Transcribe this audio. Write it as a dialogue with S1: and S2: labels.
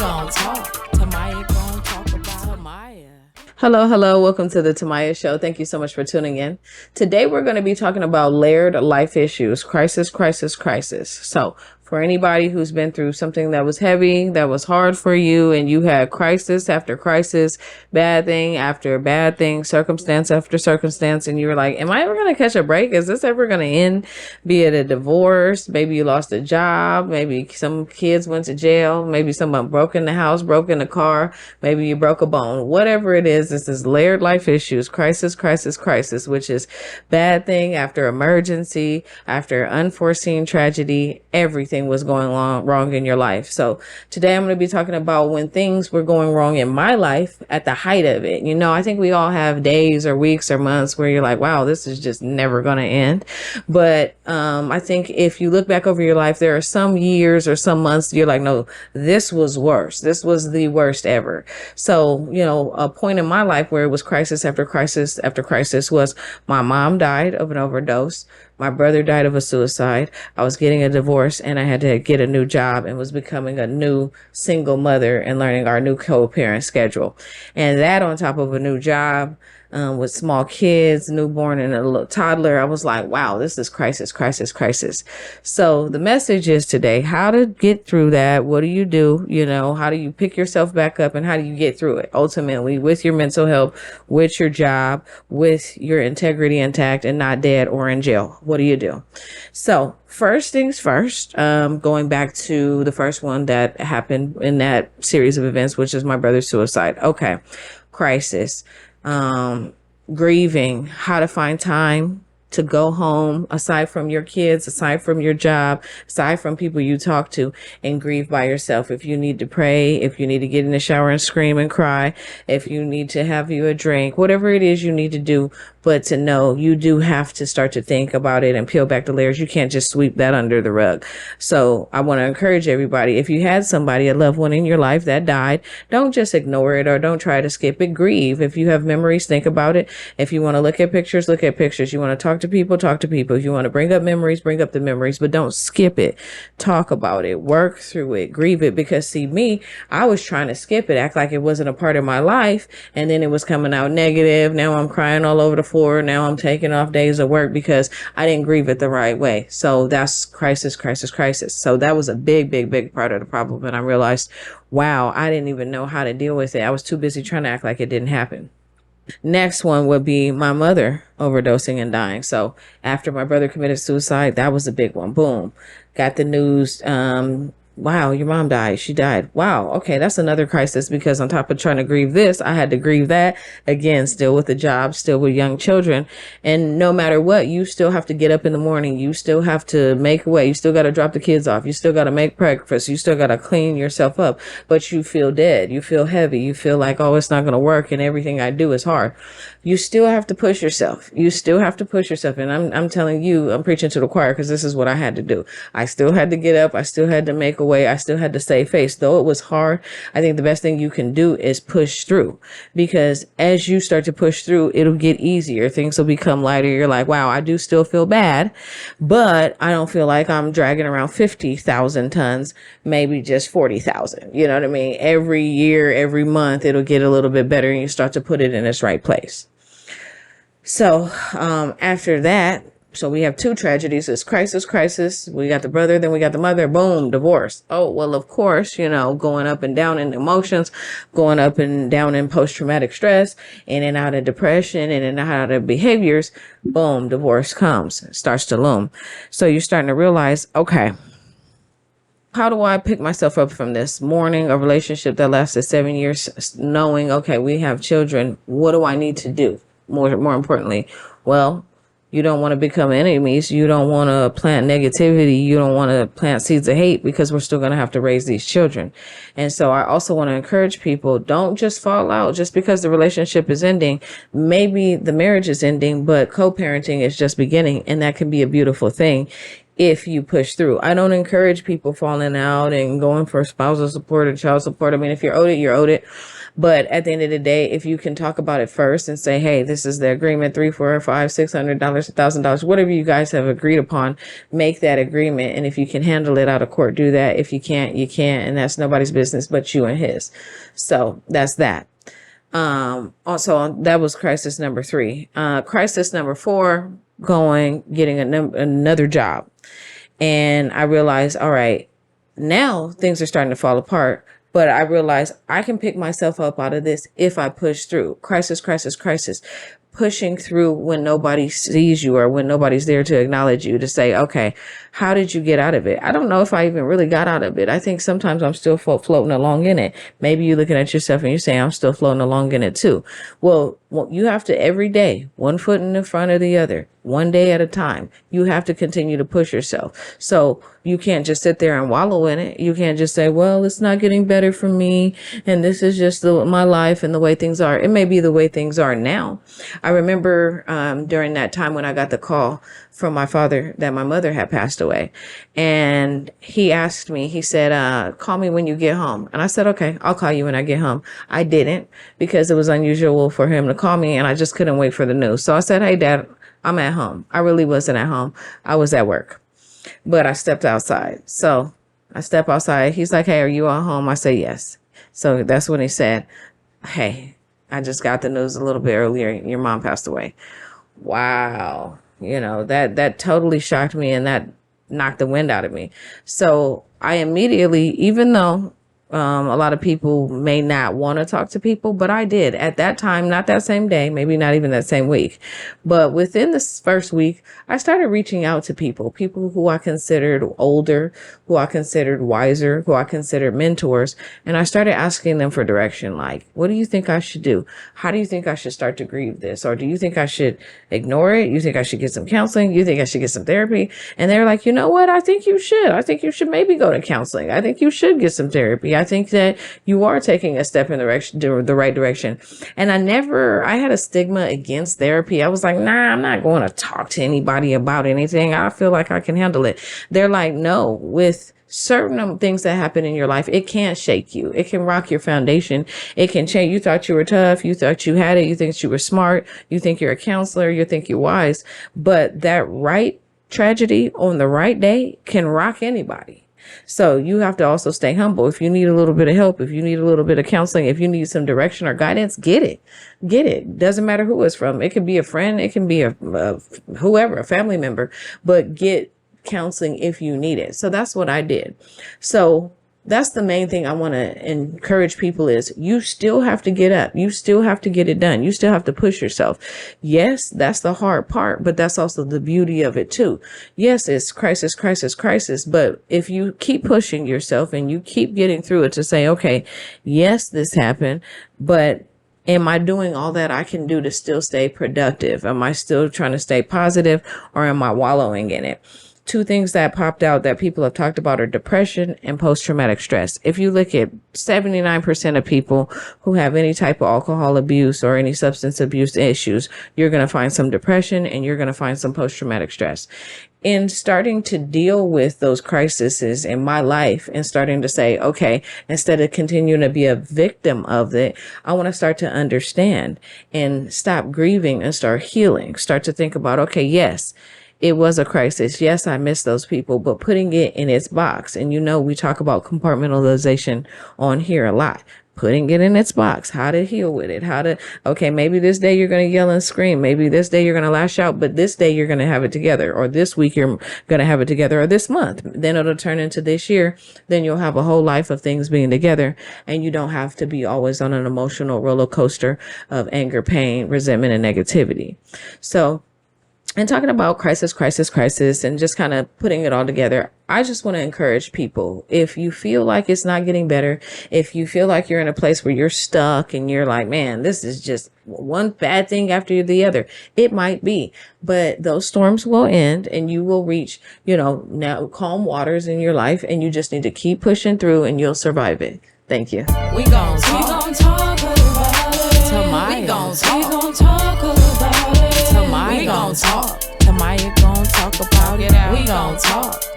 S1: gon' talk. Tamaiya gon' talk about Tamaiya.
S2: Hello. Welcome to the Tamaiya Show. Thank you so much for tuning in. Today, we're going to be talking about layered life issues, crisis. So, for anybody who's been through something that was heavy, that was hard for you, and you had crisis after crisis, bad thing after bad thing, circumstance after circumstance, and you were like, am I ever going to catch a break? Is this ever going to end? Be it a divorce, maybe you lost a job, maybe some kids went to jail, maybe someone broke in the house, broke in the car, maybe you broke a bone. Whatever it is, this is layered life issues, crisis, which is bad thing after emergency, after unforeseen tragedy, everything was going wrong in your life. So today I'm going to be talking about when things were going wrong in my life at the height of it. You know, I think we all have days or weeks or months where you're like, wow, this is just never going to end. But I think if you look back over your life, there are some years or some months you're like, no, this was worse. This was the worst ever. So, you know, a point in my life where it was crisis after crisis after crisis was my mom died of an overdose. My brother died of a suicide. I was getting a divorce and I had to get a new job and was becoming a new single mother and learning our new co-parent schedule. And that on top of a new job, with small kids, newborn and a little toddler, I was like, wow, this is crisis. So the message is today, how to get through that. What do? You know, how do you pick yourself back up and how do you get through it? Ultimately, with your mental health, with your job, with your integrity intact and not dead or in jail. What do you do? So first things first, going back to the first one that happened in that series of events, which is my brother's suicide. Okay. Crisis. Grieving, how to find time to go home aside from your kids, aside from your job, aside from people you talk to, and grieve by yourself. If you need to pray, if you need to get in the shower and scream and cry, if you need to have you a drink, whatever it is you need to do, but to know you do have to start to think about it and peel back the layers. You can't just sweep that under the rug. So I want to encourage everybody, if you had somebody, a loved one in your life that died, don't just ignore it or don't try to skip it. Grieve. If you have memories, think about it. If you want to look at pictures, look at pictures. You want to talk to people, talk to people. If you want to bring up memories, bring up the memories, but don't skip it. Talk about it, work through it, grieve it. Because see, me, I was trying to skip it, act like it wasn't a part of my life. And then it was coming out negative. Now I'm crying all over the floor. Now I'm taking off days of work because I didn't grieve it the right way. So that's crisis. So that was a big part of the problem. And I realized, wow, I didn't even know how to deal with it. I was too busy trying to act like it didn't happen. Next one would be my mother overdosing and dying. So after my brother committed suicide, that was a big one. Boom. Got the news. Wow, your mom died. She died. Wow. Okay. That's another crisis because on top of trying to grieve this, I had to grieve that again, still with a job, still with young children. And no matter what, you still have to get up in the morning. You still have to make a way. You still got to drop the kids off. You still got to make breakfast. You still got to clean yourself up, but you feel dead. You feel heavy. You feel like, oh, it's not going to work and everything I do is hard. You still have to push yourself. And I'm telling you, I'm preaching to the choir because this is what I had to do. I still had to get up. I still had to make a way. I still had to save face. Though it was hard, I think the best thing you can do is push through, because as you start to push through, it'll get easier. Things will become lighter. You're like, wow, I do still feel bad, but I don't feel like I'm dragging around 50,000 tons, maybe just 40,000. You know what I mean? Every year, every month, it'll get a little bit better and you start to put it in its right place. So, after that, so we have two tragedies. It's crisis. We got the brother, then we got the mother. Boom, divorce. Oh, well, of course, you know, going up and down in emotions, going up and down in post-traumatic stress, in and out of depression, in and out of behaviors. Boom, divorce comes, starts to loom. So you're starting to realize, okay, how do I pick myself up from this? Mourning a relationship that lasted 7 years, knowing, okay, we have children. What do I need to do? More importantly, well, you don't want to become enemies. You don't want to plant negativity. You don't want to plant seeds of hate, because we're still going to have to raise these children. And so I also want to encourage people, don't just fall out just because the relationship is ending. Maybe the marriage is ending, but co-parenting is just beginning. And that can be a beautiful thing if you push through. I don't encourage people falling out and going for spousal support or child support. I mean, if you're owed it, you're owed it. But at the end of the day, if you can talk about it first and say, hey, this is the agreement, $300, $400, $500, $600, $1,000, whatever you guys have agreed upon, make that agreement. And if you can handle it out of court, do that. If you can't, you can't. And that's nobody's business but you and his. So that's that. Also, that was crisis number 3. Crisis number 4, getting another job. And I realized, all right, now things are starting to fall apart. But I realized I can pick myself up out of this if I push through. Crisis, crisis, crisis. Pushing through when nobody sees you or when nobody's there to acknowledge you, to say, okay, how did you get out of it? I don't know if I even really got out of it. I think sometimes I'm still floating along in it. Maybe you're looking at yourself and you're saying, I'm still floating along in it too. Well, you have to every day, one foot in the front of the other, one day at a time. You have to continue to push yourself. So you can't just sit there and wallow in it. You can't just say, well, it's not getting better for me, and this is just my life and the way things are. It may be the way things are now. I remember during that time when I got the call from my father that my mother had passed away. And he asked me, he said, call me when you get home. And I said, okay, I'll call you when I get home. I didn't, because it was unusual for him to call me and I just couldn't wait for the news. So I said, hey, Dad, I'm at home. I really wasn't at home. I was at work, but I stepped outside. So I step outside. He's like, hey, are you at home? I say, yes. So that's when he said, hey, I just got the news a little bit earlier. Your mom passed away. Wow. That totally shocked me, and that knocked the wind out of me. So I immediately, even though a lot of people may not want to talk to people, but I did at that time, not that same day, maybe not even that same week, but within this first week, I started reaching out to people who I considered older, who I considered wiser, who I considered mentors. And I started asking them for direction. Like, what do you think I should do? How do you think I should start to grieve this? Or do you think I should ignore it? You think I should get some counseling? You think I should get some therapy? And they're like, you know what? I think you should. I think you should maybe go to counseling. I think you should get some therapy. I think that you are taking a step in the right direction. And I had a stigma against therapy. I was like, nah, I'm not going to talk to anybody about anything. I feel like I can handle it. They're like, no, with certain things that happen in your life, it can't shake you. It can rock your foundation. It can change. You thought you were tough. You thought you had it. You think you were smart. You think you're a counselor. You think you're wise. But that right tragedy on the right day can rock anybody. So you have to also stay humble. If you need a little bit of help, if you need a little bit of counseling, if you need some direction or guidance, get it. Doesn't matter who it's from. It can be a friend. It can be whoever, a family member, but get counseling if you need it. So that's what I did. So that's the main thing I want to encourage people is you still have to get up. You still have to get it done. You still have to push yourself. Yes, that's the hard part, but that's also the beauty of it too. Yes, it's crisis, crisis, crisis. But if you keep pushing yourself and you keep getting through it to say, okay, yes, this happened, but am I doing all that I can do to still stay productive? Am I still trying to stay positive, or am I wallowing in it? Two things that popped out that people have talked about are depression and post-traumatic stress. If you look at 79% of people who have any type of alcohol abuse or any substance abuse issues, you're going to find some depression and you're going to find some post-traumatic stress. In starting to deal with those crises in my life and starting to say, okay, instead of continuing to be a victim of it, I want to start to understand and stop grieving and start healing. Start to think about, okay, yes, it was a crisis. Yes, I miss those people, but putting it in its box. And we talk about compartmentalization on here a lot. Putting it in its box, how to heal with it, okay, maybe this day you're going to yell and scream. Maybe this day you're going to lash out, but this day you're going to have it together, or this week you're going to have it together, or this month. Then it'll turn into this year. Then you'll have a whole life of things being together, and you don't have to be always on an emotional roller coaster of anger, pain, resentment, and negativity. So, and talking about crisis, and just kind of putting it all together, I just want to encourage people. If you feel like it's not getting better, if you feel like you're in a place where you're stuck and you're like, man, this is just one bad thing after the other, it might be, but those storms will end and you will reach, now calm waters in your life, and you just need to keep pushing through and you'll survive it. Thank you.
S1: We gon' talk about it. Tamaiya. We gon' talk about it. Tamaiya gon' talk. Tamaiya gon' talk about it. We gon' talk.